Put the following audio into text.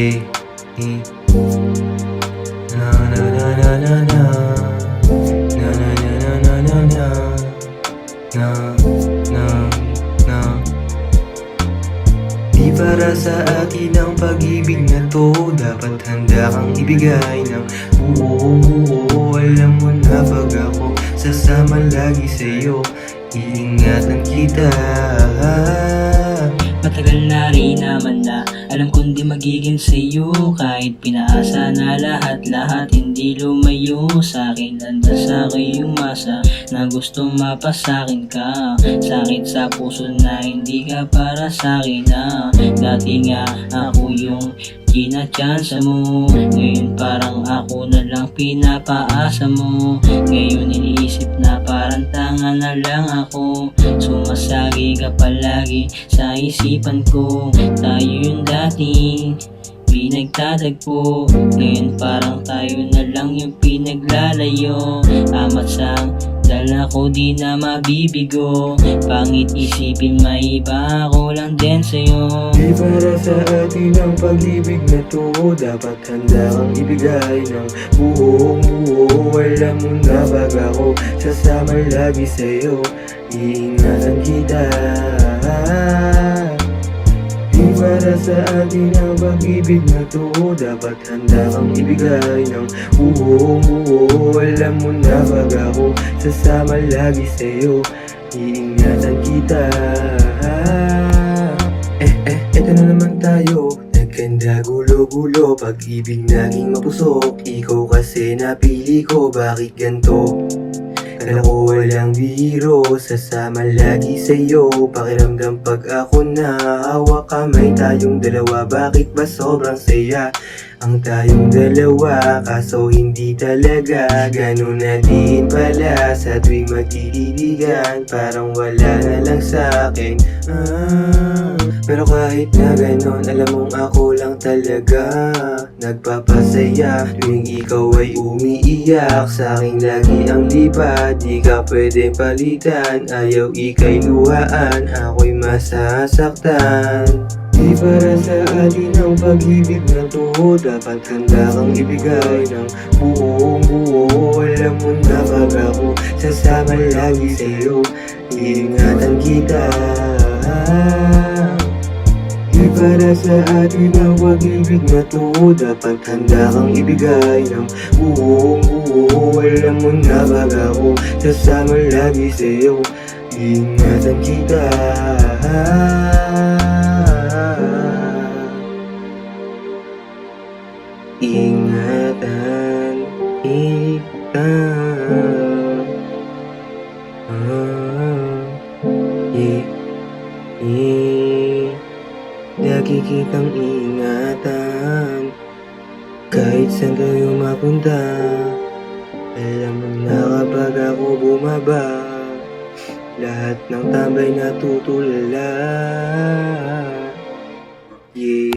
Yeah, yeah. Na na na na na na. Na na na na na na na. Na na na. Di para sa akin ang pag-ibig na to, dapat handa kang ibigay ng buo. Alam mo na pag ako sasama lagi sa'yo, iingatan kita. Matagal na rin naman na alam kong di magiging sa'yo, kahit pinaasa na lahat hindi lumayo sa'kin. Landas sa aking umasa na gustong mapasakin ka, sakit sa puso na hindi ka para sa'kin na. Dati nga ako yung kinatsansa mo, ngayon parang ako na lang pinapaasa mo. Ngayon iniisip na parang tanga na lang ako, sumasagi ka palagi sa isipan ko. Tayo yung dating pinagtatagpo, ngayon parang tayo na lang yung pinaglalayo. Amat sang dala ko di na mabibigo, pangit isipin maiba ako lang din sa'yo. Di para sa atin ang pag-ibig na to, dapat handa kang ibigay ng buong buo. Alam mo na pag ako sasama lagi sa'yo, iingatan kita. Di para sa atin ang pag-ibig na to, dapat handa kang ibigay ng buong buo. Alam mo na pag ako sasama lagi sa'yo, iingatan kita. Eto na naman tayo, nagkanda gulo-gulo, pag-ibig naging mapusok. Ikaw kasi napili ko, bakit ganto? Kala ko walang biro, sasama lagi sa'yo. Pakiramdam pag ako na hawak kamay tayong dalawa, bakit ba sobrang saya ang tayong dalawa? Kaso hindi talaga ganun na din pala, sa tuwing magkaibigan parang wala na lang sa'kin. Pero kahit na ganun, alam mong ako lang talaga nagpapasaya tuwing ikaw ay umiiyak. Sa'king lagi ang lipat, di ka pwedeng palitan. Ayaw ika'y luhaan, ako'y masasaktan. Di para sa atin ang pag-ibig na to, dapat handa kang ibigay ng buong buo. Alam mo na pag ako sasama lagi sa'yo, iingatan kita. Di para sa atin ang pag-ibig na to, dapat handa kang ibigay ng buong buo. Alam mo na pag ako sasama lagi sa'yo, iingatan kita. Ingatan kita. Lagi kitang ingatan, kahit saan kayo mapunta. Alam mo na kapag ako bumaba, lahat ng tambay natutulala. Yeah.